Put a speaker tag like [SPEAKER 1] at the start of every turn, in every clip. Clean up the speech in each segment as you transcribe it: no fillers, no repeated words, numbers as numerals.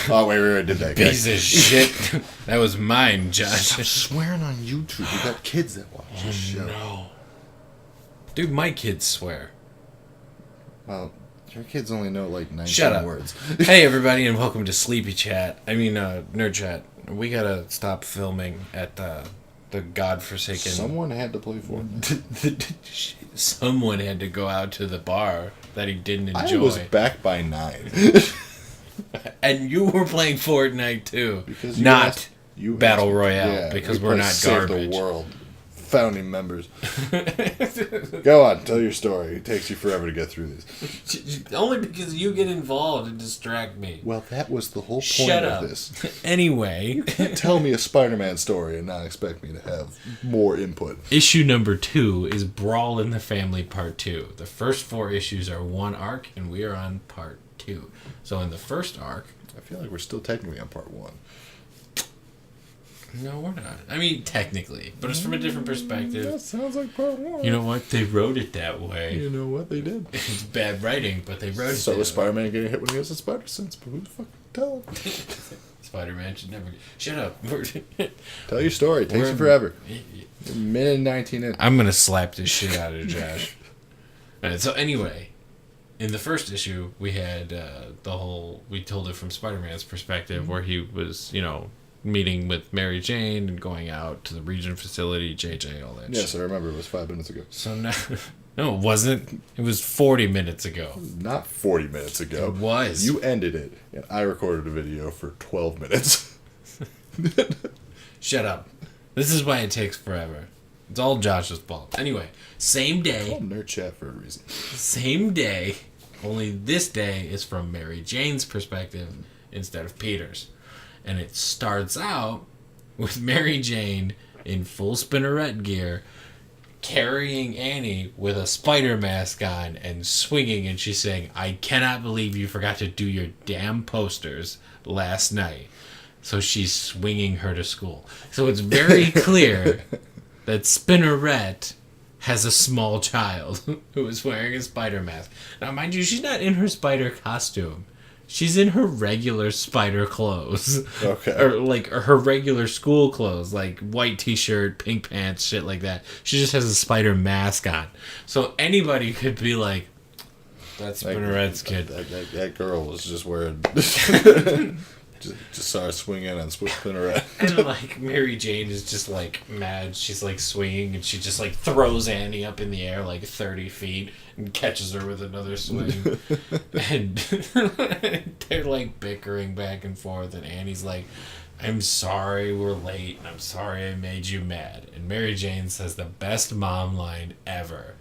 [SPEAKER 1] Oh, wait, I did that.
[SPEAKER 2] Piece of shit. That was mine, Josh.
[SPEAKER 1] Stop swearing on YouTube. You got kids that watch this show.
[SPEAKER 2] No. Dude, my kids swear.
[SPEAKER 1] Well, your kids only know like 19
[SPEAKER 2] Shut up.
[SPEAKER 1] words.
[SPEAKER 2] Hey, everybody, and welcome to NerdChat. We gotta stop filming at the godforsaken...
[SPEAKER 1] Someone had to play Fortnite.
[SPEAKER 2] Someone had to go out to the bar that he didn't enjoy.
[SPEAKER 1] I was back by 9.
[SPEAKER 2] And you were playing Fortnite, too.
[SPEAKER 1] Because
[SPEAKER 2] not Battle Royale, because we're not
[SPEAKER 1] Save
[SPEAKER 2] garbage.
[SPEAKER 1] the world. Founding members. Go on, tell your story. It takes you forever to get through this.
[SPEAKER 2] Only because you get involved and distract me.
[SPEAKER 1] Well, that was the whole point
[SPEAKER 2] Shut
[SPEAKER 1] of
[SPEAKER 2] up.
[SPEAKER 1] this.
[SPEAKER 2] Anyway.
[SPEAKER 1] Tell me a Spider-Man story and not expect me to have more input.
[SPEAKER 2] Issue number 2 is Brawl in the Family Part 2. The first 4 issues are one arc, and we are on Part 2. So in the first arc...
[SPEAKER 1] I feel like we're still technically on Part 1.
[SPEAKER 2] No, we're not. I mean, technically, but it's from a different perspective.
[SPEAKER 1] That sounds like Part 1.
[SPEAKER 2] You know what? They wrote it that way.
[SPEAKER 1] You know what? They did.
[SPEAKER 2] It's bad writing, but they wrote it
[SPEAKER 1] So
[SPEAKER 2] that
[SPEAKER 1] was
[SPEAKER 2] way.
[SPEAKER 1] Spider-Man getting hit when he has a spider sense, but who the fuck can tell?
[SPEAKER 2] Spider-Man should never... Shut up.
[SPEAKER 1] Tell your story. It takes you forever. A minute and 19 in.
[SPEAKER 2] I'm going to slap this shit out of Josh. Alright, so anyway, in the first issue, we had we told it from Spider-Man's perspective, where he was, meeting with Mary Jane and going out to the Region facility, JJ, all that shit.
[SPEAKER 1] Yes, I remember. It was 5 minutes ago.
[SPEAKER 2] So now... No, it wasn't. It was 40 minutes ago.
[SPEAKER 1] Not 40 minutes ago.
[SPEAKER 2] It was.
[SPEAKER 1] You ended it, and I recorded a video for 12 minutes.
[SPEAKER 2] Shut up. This is why it takes forever. It's all Josh's fault. Anyway, same day.
[SPEAKER 1] Call NerdChat for a reason.
[SPEAKER 2] Same day. Only this day is from Mary Jane's perspective instead of Peter's. And it starts out with Mary Jane in full spinneret gear, carrying Annie with a spider mask on and swinging, and she's saying, "I cannot believe you forgot to do your damn posters last night." So she's swinging her to school. So it's very clear that Spinneret has a small child who is wearing a spider mask. Now, mind you, she's not in her spider costume. She's in her regular spider clothes.
[SPEAKER 1] Okay.
[SPEAKER 2] Or her regular school clothes, like white t-shirt, pink pants, shit like that. She just has a spider mask on. So anybody could be like, that's Spinneret's kid.
[SPEAKER 1] That girl was just wearing... just saw her swinging on Spinneret.
[SPEAKER 2] And Mary Jane is just mad. She's swinging, and she just throws Annie up in the air 30 feet and catches her with another swing. And they're bickering back and forth, and Annie's like, "I'm sorry we're late, and I'm sorry I made you mad." And Mary Jane says the best mom line ever: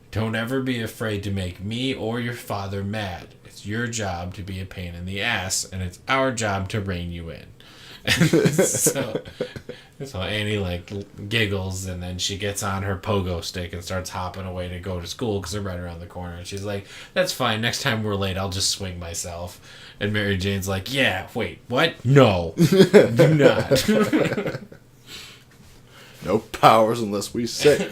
[SPEAKER 2] "Don't ever be afraid to make me or your father mad. It's your job to be a pain in the ass, and it's our job to rein you in." so Annie giggles, and then she gets on her pogo stick and starts hopping away to go to school because they're right around the corner. And she's like, "That's fine. Next time we're late, I'll just swing myself." And Mary Jane's like, "Yeah, wait, what? No, do not."
[SPEAKER 1] No powers unless we say.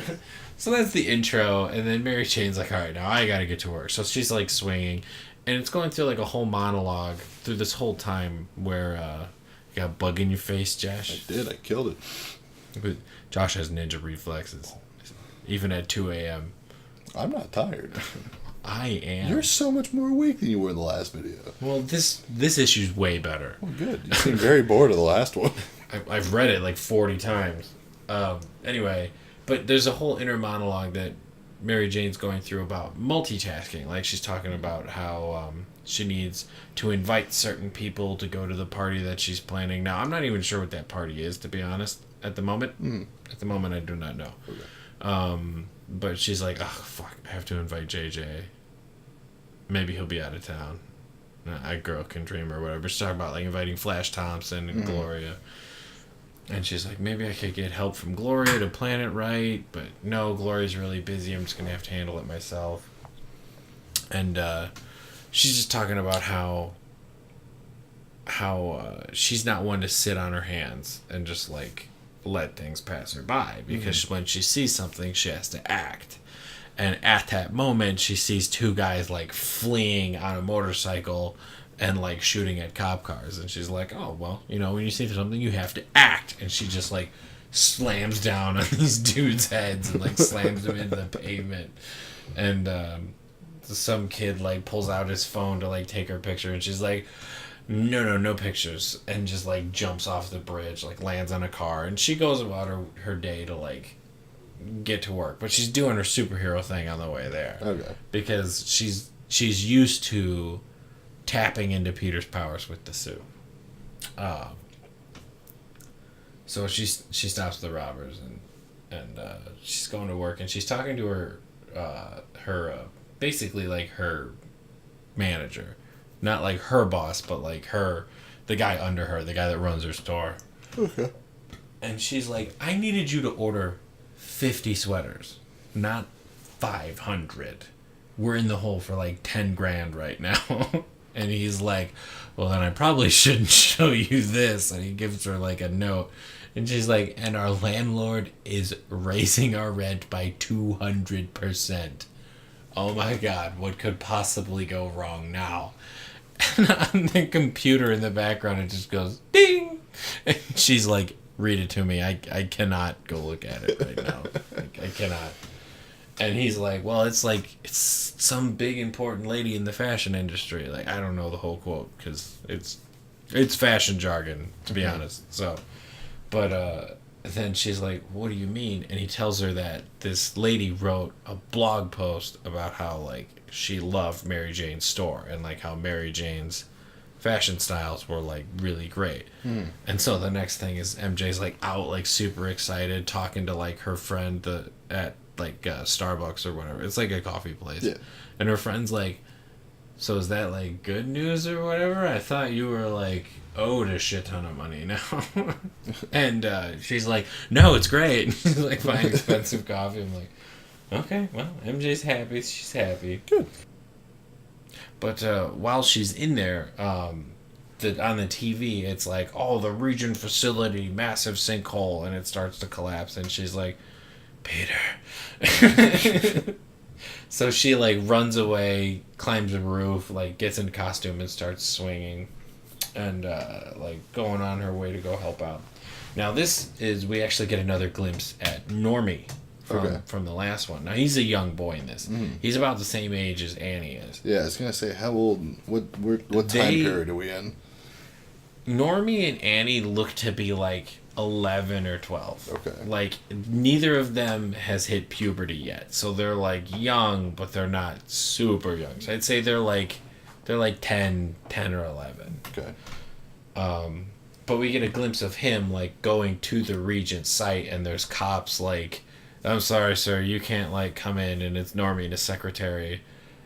[SPEAKER 2] So that's the intro, and then Mary Jane's like, "All right, now I gotta get to work." So she's swinging, and it's going through a whole monologue through this whole time where you got a bug in your face, Josh.
[SPEAKER 1] I did. I killed it.
[SPEAKER 2] But Josh has ninja reflexes, even at 2 a.m.
[SPEAKER 1] I'm not tired.
[SPEAKER 2] I am.
[SPEAKER 1] You're so much more awake than you were in the last video.
[SPEAKER 2] Well, this issue's way better.
[SPEAKER 1] Well, good. You seemed very bored of the last one.
[SPEAKER 2] I've read it 40 times. Anyway, but there's a whole inner monologue that Mary Jane's going through about multitasking. She's talking about how she needs to invite certain people to go to the party that she's planning. Now, I'm not even sure what that party is, to be honest, at the moment.
[SPEAKER 1] Mm.
[SPEAKER 2] At the moment, I do not know. Okay. But she's like, "Oh, fuck, I have to invite JJ. Maybe he'll be out of town. A girl can dream," or whatever. She's talking about inviting Flash Thompson and Gloria. And she's like, "Maybe I could get help from Gloria to plan it right, but no, Gloria's really busy. I'm just going to have to handle it myself." And she's just talking about how she's not one to sit on her hands and just let things pass her by, because when she sees something, she has to act. And at that moment, she sees two guys fleeing on a motorcycle and like shooting at cop cars. And she's like, oh, well, you know, when you see something, you have to act. And she just like slams down on these dudes' heads and like slams them into the pavement. And some kid like pulls out his phone to like take her picture, and she's like, no pictures, and just like jumps off the bridge, like lands on a car, and she goes about her day to like get to work, but she's doing her superhero thing on the way there.
[SPEAKER 1] Okay.
[SPEAKER 2] Because she's used to tapping into Peter's powers with the suit. So she stops the robbers, and she's going to work, and she's talking to her basically like her manager, not like her boss, but like the guy under her, the guy that runs her store.
[SPEAKER 1] Okay.
[SPEAKER 2] And she's like, I needed you to order 50 sweaters, not 500. We're in the hole for like 10 grand right now. And he's like, well, then I probably shouldn't show you this. And he gives her like a note. And she's like, and our landlord is raising our rent by 200%. Oh my God, what could possibly go wrong now? And on the computer in the background, it just goes, ding! And she's like, read it to me. I cannot go look at it right now. I cannot. And he's like, well, it's some big important lady in the fashion industry. Like, I don't know the whole quote because it's fashion jargon, to be honest. So, but then she's like, what do you mean? And he tells her that this lady wrote a blog post about how like she loved Mary Jane's store and like how Mary Jane's fashion styles were like really great. And so the next thing is MJ's like out like super excited talking to like her friend at like Starbucks or whatever. It's like a coffee place. Yeah. And her friend's like, so is that like good news or whatever? I thought you were like owed a shit ton of money now. And she's like, no, it's great. And she's like buying expensive coffee. I'm like, okay, well, MJ's happy. She's happy. Good. But while she's in there, on the TV, it's like, oh, the Region facility, massive sinkhole, and it starts to collapse, and she's like, Peter. So she like runs away, climbs a roof, like gets in costume and starts swinging, and like going on her way to go help out. Now we actually get another glimpse at Normie. From the last one. Now, he's a young boy in this. Mm-hmm. He's about the same age as Annie is.
[SPEAKER 1] Yeah, I was going to say, how old, what time period are we in?
[SPEAKER 2] Normie and Annie look to be like 11 or 12.
[SPEAKER 1] Okay. Like,
[SPEAKER 2] neither of them has hit puberty yet. So they're like young, but they're not super young. So I'd say they're like 10 or 11.
[SPEAKER 1] Okay.
[SPEAKER 2] But we get a glimpse of him like going to the Regent's site, and there's cops like, I'm sorry, sir, you can't, like, come in, and it's Normie and his secretary.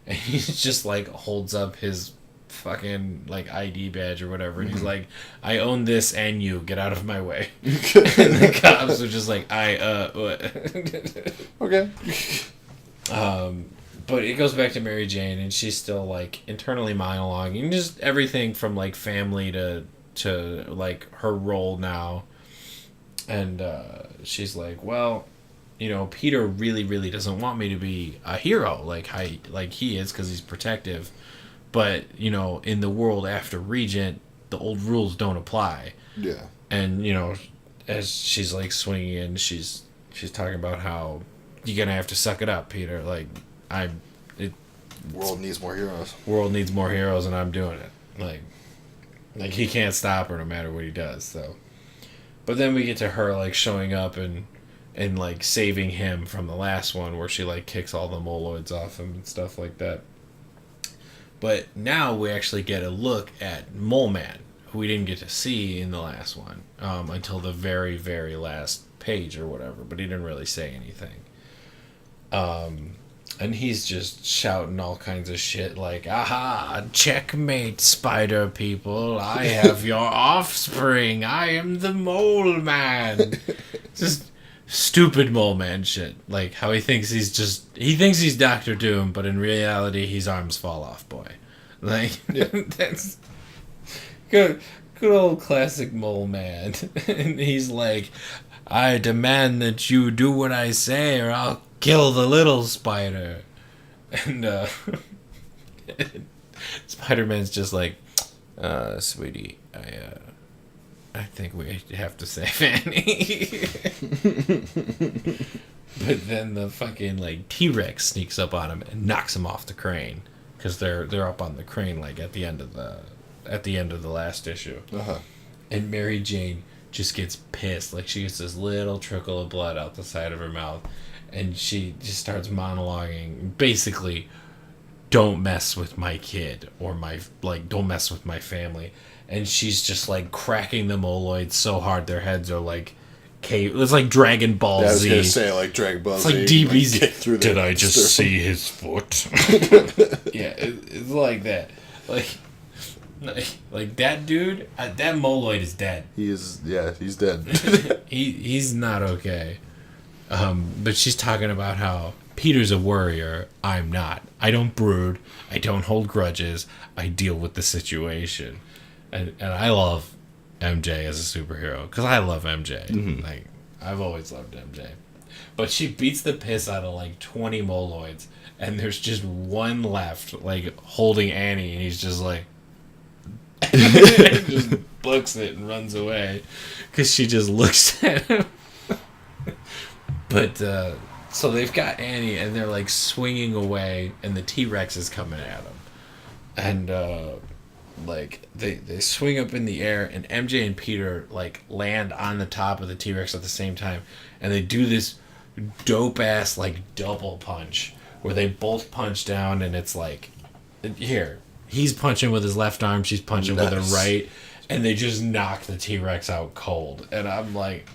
[SPEAKER 2] And he just, like, holds up his fucking, like, ID badge or whatever, and he's like, I own this and you, get out of my way. And the cops are just like, what?
[SPEAKER 1] Okay.
[SPEAKER 2] But it goes back to Mary Jane, and she's still, like, internally monologuing, just everything from, like, family to like, her role now. And she's like, well, you know, Peter really, really doesn't want me to be a hero like he is because he's protective. But, you know, in the world after Regent, the old rules don't apply.
[SPEAKER 1] Yeah.
[SPEAKER 2] And, you know, as she's, like, swinging in, she's talking about how you're going to have to suck it up, Peter. Like,
[SPEAKER 1] world needs more heroes.
[SPEAKER 2] World needs more heroes, and I'm doing it. Like he can't stop her no matter what he does, so. But then we get to her, like, showing up and like saving him from the last one where she like kicks all the moloids off him and stuff like that. But now we actually get a look at Mole Man, who we didn't get to see in the last one until the very, very last page or whatever, but he didn't really say anything. And he's just shouting all kinds of shit like, aha, checkmate, spider people, I have your offspring, I am the Mole Man. Just stupid Mole Man shit. Like how he thinks he's Dr. Doom, but in reality he's Arms Fall Off Boy. Like, yeah. That's good old classic Mole Man. And he's like, I demand that you do what I say or I'll kill the little spider. And Spider-Man's just like, Sweetie, I think we have to save Annie. But then the fucking like T-Rex sneaks up on him and knocks him off the crane because they're up on the crane like at the end of the last issue.
[SPEAKER 1] Uh-huh.
[SPEAKER 2] And Mary Jane just gets pissed. Like, she gets this little trickle of blood out the side of her mouth. And she just starts monologuing. Basically, don't mess with my kid. Or don't mess with my family. And she's just, like, cracking the moloids so hard their heads are, like, it's like Dragon Ball Z.
[SPEAKER 1] I was going to say, like, Dragon Ball
[SPEAKER 2] it's
[SPEAKER 1] Z.
[SPEAKER 2] Like DBZ.
[SPEAKER 1] Like,
[SPEAKER 2] did I just see his foot? Yeah, it's like that. Like that dude, that moloid is dead.
[SPEAKER 1] He's dead.
[SPEAKER 2] He's not okay. But she's talking about how Peter's a worrier. I'm not. I don't brood. I don't hold grudges. I deal with the situation. And I love MJ as a superhero because I love MJ. Mm-hmm. Like, I've always loved MJ. But she beats the piss out of like 20 moloids, and there's just one left, like holding Annie, and he's just like. Just books it and runs away because she just looks at him. But so they've got Annie and they're like swinging away, and the T-Rex is coming at them, and like they swing up in the air, and MJ and Peter like land on the top of the T-Rex at the same time, and they do this dope ass like double punch where they both punch down, and it's like here. He's punching with his left arm, she's punching with her right, and they just knock the T-Rex out cold. And I'm like,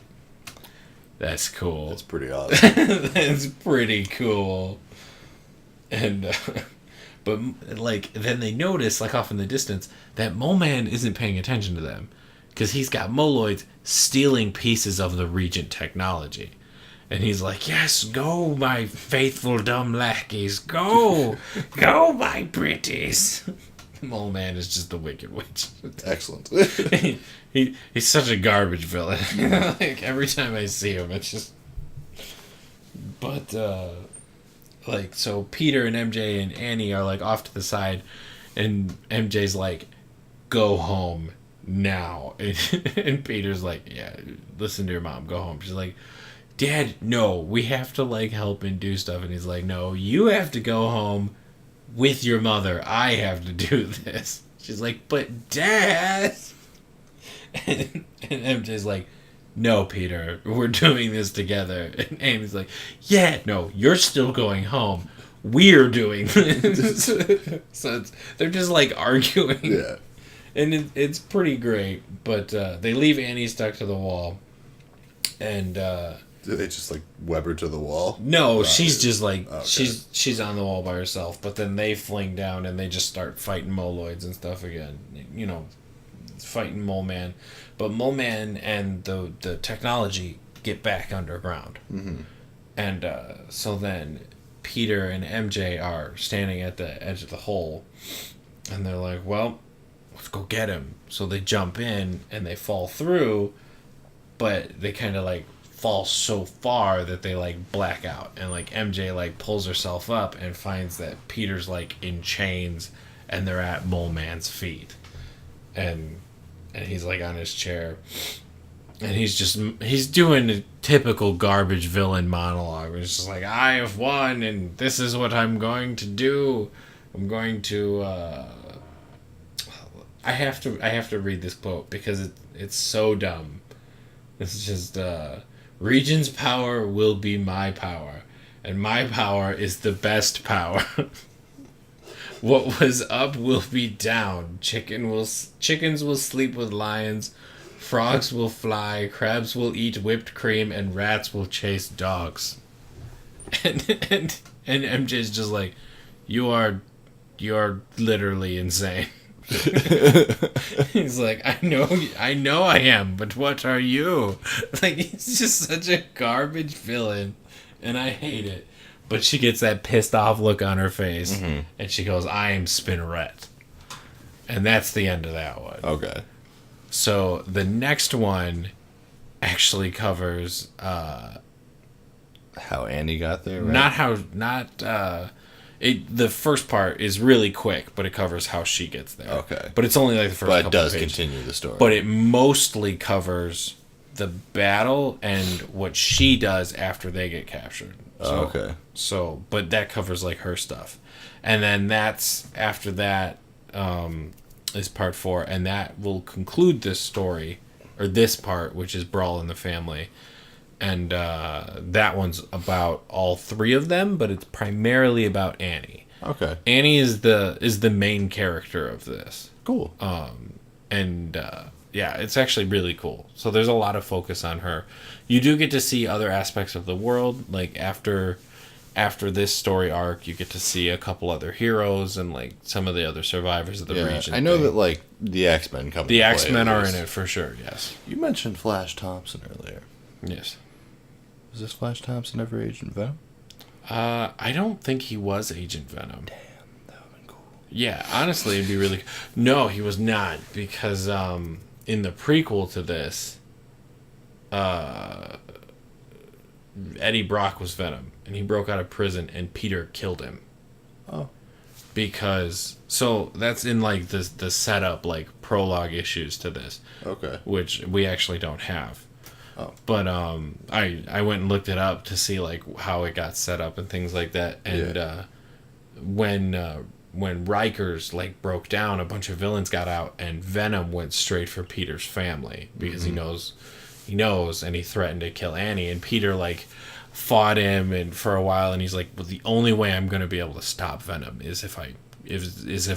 [SPEAKER 2] that's cool.
[SPEAKER 1] That's pretty awesome.
[SPEAKER 2] That's pretty cool. And, but, like, then they notice, like, off in the distance, that Mole Man isn't paying attention to them. Because he's got moloids stealing pieces of the Regent technology. And he's like, yes, go, my faithful dumb lackeys. Go! Go, my pretties. Mole Man is just the Wicked Witch.
[SPEAKER 1] Excellent.
[SPEAKER 2] He's such a garbage villain. Like, every time I see him, it's just... But, like, so Peter and MJ and Annie are, like, off to the side. And MJ's like, go home now. And Peter's like, yeah, listen to your mom. Go home. She's like... Dad, no, we have to, like, help and do stuff. And he's like, no, you have to go home with your mother. I have to do this. She's like, but Dad. And MJ's like, no, Peter, we're doing this together. And Amy's like, yeah, no, you're still going home. We're doing this. So they're just, like, arguing.
[SPEAKER 1] Yeah.
[SPEAKER 2] And it's pretty great. But they leave Annie stuck to the wall. And...
[SPEAKER 1] Do they just like web her to the wall?
[SPEAKER 2] No, she's just like
[SPEAKER 1] okay.
[SPEAKER 2] she's on the wall by herself. But then they fling down and they just start fighting moloids and stuff again. You know, fighting Mole Man. But Mole Man and the technology get back underground.
[SPEAKER 1] Mm-hmm.
[SPEAKER 2] And so then Peter and MJ are standing at the edge of the hole, and they're like, "Well, let's go get him." So they jump in and they fall through, but they kind of like fall so far that they like black out, and like MJ like pulls herself up and finds that Peter's like in chains and they're at Mole Man's feet, and he's like on his chair, and he's doing a typical garbage villain monologue. It's just like, I have won and this is what I'm going to do. I'm going to I have to read this quote because it's so dumb. It's just Regent's power will be my power, and my power is the best power. What was up will be down. Chickens will sleep with lions, frogs will fly, crabs will eat whipped cream, and rats will chase dogs. And MJ's just like, you are literally insane. He's like, I know I am, but what are you? Like, he's just such a garbage villain, and I hate it. But she gets that pissed off look on her face, mm-hmm. and she goes, I am Spinneret. And that's the end of that one.
[SPEAKER 1] Okay.
[SPEAKER 2] So the next one actually covers
[SPEAKER 1] how Annie got there, right?
[SPEAKER 2] The first part is really quick, but it covers how she gets there.
[SPEAKER 1] Okay.
[SPEAKER 2] But it's only like the first couple
[SPEAKER 1] But it does
[SPEAKER 2] pages.
[SPEAKER 1] continue the story.
[SPEAKER 2] But it mostly covers the battle and what she does after they get captured. So,
[SPEAKER 1] okay.
[SPEAKER 2] So, but that covers like her stuff. And then after that is part 4, and that will conclude this story, or this part, which is Brawl in the Family. And that one's about all 3 of them, but it's primarily about Annie.
[SPEAKER 1] Okay.
[SPEAKER 2] Annie is the main character of this.
[SPEAKER 1] Cool.
[SPEAKER 2] Yeah, it's actually really cool. So there's a lot of focus on her. You do get to see other aspects of the world. Like after this story arc, you get to see a couple other heroes and like some of the other survivors of the region.
[SPEAKER 1] I know that like the X-Men come.
[SPEAKER 2] The X-Men are in it for sure. Yes.
[SPEAKER 1] You mentioned Flash Thompson earlier.
[SPEAKER 2] Yes.
[SPEAKER 1] Was this Flash Thompson ever Agent Venom?
[SPEAKER 2] I don't think he was Agent Venom.
[SPEAKER 1] Damn, that would have been cool.
[SPEAKER 2] Yeah, honestly, it'd be really. No, he was not, because in the prequel to this, Eddie Brock was Venom, and he broke out of prison, and Peter killed him.
[SPEAKER 1] Oh.
[SPEAKER 2] Because that's in like the setup, like prologue issues to this.
[SPEAKER 1] Okay.
[SPEAKER 2] Which we actually don't have.
[SPEAKER 1] Oh.
[SPEAKER 2] But I went and looked it up to see like how it got set up and things like that. And when Rikers like broke down, a bunch of villains got out, and Venom went straight for Peter's family because he knows, and he threatened to kill Annie. And Peter like fought him and for a while, and he's like, well, the only way I'm going to be able to stop Venom is if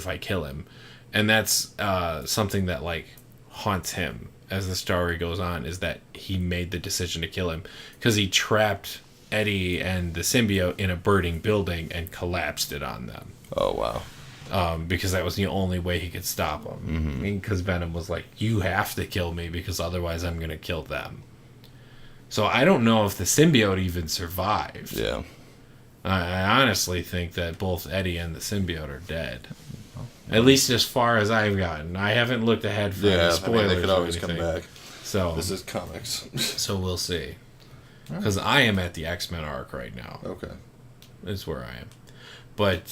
[SPEAKER 2] I kill him. And that's something that like haunts him as the story goes on, is that he made the decision to kill him because he trapped Eddie and the symbiote in a burning building and collapsed it on them.
[SPEAKER 1] Oh, wow.
[SPEAKER 2] Because that was the only way he could stop him. Because Venom was like, you have to kill me because otherwise I'm going to kill them. So I don't know if the symbiote even survived.
[SPEAKER 1] Yeah.
[SPEAKER 2] I honestly think that both Eddie and the symbiote are dead. At least as far as I've gotten. I haven't looked ahead for any spoilers.
[SPEAKER 1] They could always
[SPEAKER 2] or anything.
[SPEAKER 1] come back.
[SPEAKER 2] So
[SPEAKER 1] this is comics.
[SPEAKER 2] So we'll see. Because I am at the X-Men arc right now.
[SPEAKER 1] Okay.
[SPEAKER 2] That's where I am. But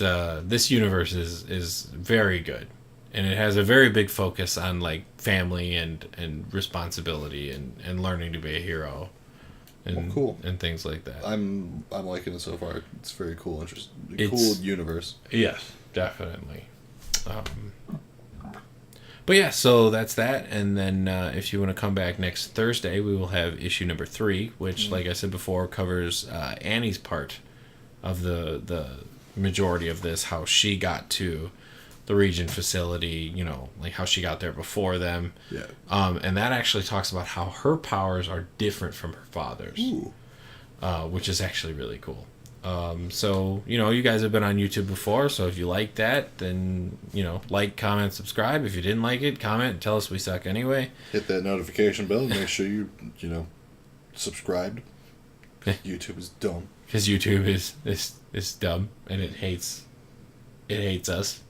[SPEAKER 2] this universe is very good. And it has a very big focus on like family and responsibility and learning to be a hero. And,
[SPEAKER 1] cool.
[SPEAKER 2] And things like that.
[SPEAKER 1] I'm liking it so far. It's very cool, interesting,
[SPEAKER 2] It's,
[SPEAKER 1] cool universe.
[SPEAKER 2] Yes, definitely. But yeah, so that's that. And then if you want to come back next Thursday, we will have issue number 3, which, like I said before, covers Annie's part of the majority of this, how she got to the Region facility, you know, like how she got there before them.
[SPEAKER 1] Yeah.
[SPEAKER 2] And that actually talks about how her powers are different from her father's.
[SPEAKER 1] Ooh.
[SPEAKER 2] Which is actually really cool. So, you know, you guys have been on YouTube before, so if you like that, then, you know, like, comment, subscribe. If you didn't like it, comment and tell us we suck anyway.
[SPEAKER 1] Hit that notification bell and make sure you subscribed. YouTube is dumb.
[SPEAKER 2] Because YouTube is dumb, and it hates us.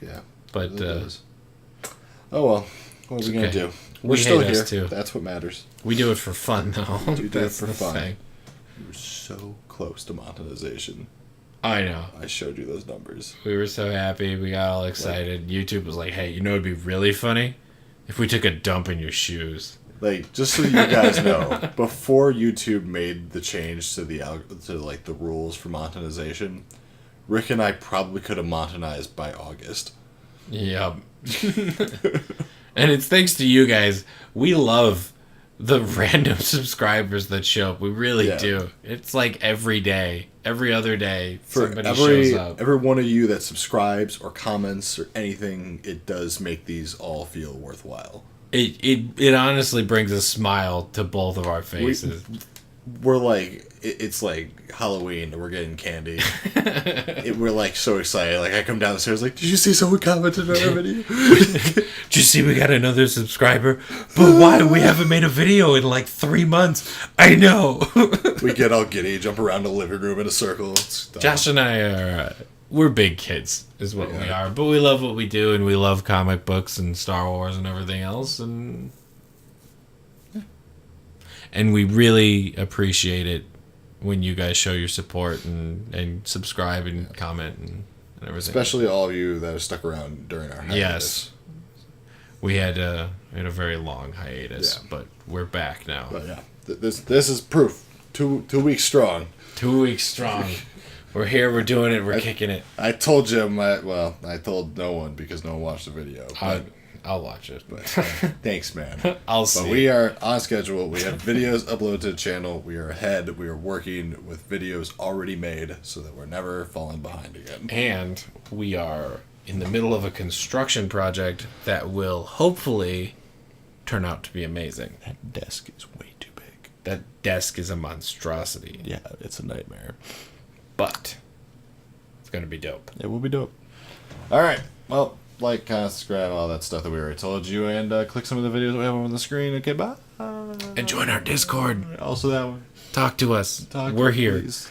[SPEAKER 1] Yeah.
[SPEAKER 2] But,
[SPEAKER 1] oh well, what are we going to do? We're
[SPEAKER 2] We
[SPEAKER 1] still
[SPEAKER 2] hate
[SPEAKER 1] here.
[SPEAKER 2] us too.
[SPEAKER 1] That's what matters.
[SPEAKER 2] We do it for fun, though.
[SPEAKER 1] We do it
[SPEAKER 2] That's
[SPEAKER 1] for
[SPEAKER 2] the
[SPEAKER 1] fun.
[SPEAKER 2] thing.
[SPEAKER 1] We were so close to monetization.
[SPEAKER 2] I know.
[SPEAKER 1] I showed you those numbers.
[SPEAKER 2] We were so happy. We got all excited. YouTube was like, hey, you know what would be really funny? If we took a dump in your shoes.
[SPEAKER 1] Like, just so you guys know, before YouTube made the change to the rules for monetization, Rick and I probably could have monetized by August.
[SPEAKER 2] Yep. And it's thanks to you guys. We love the random subscribers that show up. We really do. It's like every day, every other day, somebody shows up.
[SPEAKER 1] Every one of you that subscribes or comments or anything, it does make these all feel worthwhile.
[SPEAKER 2] It honestly brings a smile to both of our faces.
[SPEAKER 1] We're like, it's like Halloween and we're getting candy. We're like so excited. Like I come down the stairs like, did you see someone commented on our video?
[SPEAKER 2] Did you see we got another subscriber? But why? We haven't made a video in like 3 months. I know.
[SPEAKER 1] We get all giddy, jump around the living room in a circle.
[SPEAKER 2] Josh and I are, we're big kids is what we are. But we love what we do, and we love comic books and Star Wars and everything else. And we really appreciate it when you guys show your support and subscribe and comment and everything.
[SPEAKER 1] Especially all of you that have stuck around during our hiatus.
[SPEAKER 2] Yes. We had a very long hiatus, but we're back now.
[SPEAKER 1] But yeah, this is proof. 2 weeks strong.
[SPEAKER 2] 2 weeks strong. We're here. We're doing it. We're kicking it.
[SPEAKER 1] I told Jim. I told no one because no one watched the video. But,
[SPEAKER 2] I'll watch it.
[SPEAKER 1] But thanks, man.
[SPEAKER 2] I'll see.
[SPEAKER 1] But we are on schedule. We have videos uploaded to the channel. We are ahead. We are working with videos already made so that we're never falling behind again.
[SPEAKER 2] And we are in the middle of a construction project that will hopefully turn out to be amazing.
[SPEAKER 1] That desk is way too big.
[SPEAKER 2] That desk is a monstrosity.
[SPEAKER 1] Yeah, it's a nightmare.
[SPEAKER 2] But it's going to be dope.
[SPEAKER 1] It will be dope. All right. Well, like, comment, subscribe, all that stuff that we already told you, and click some of the videos we have on the screen. Okay, bye.
[SPEAKER 2] And join our Discord.
[SPEAKER 1] Also that one.
[SPEAKER 2] Talk to us. We're here.
[SPEAKER 1] Please.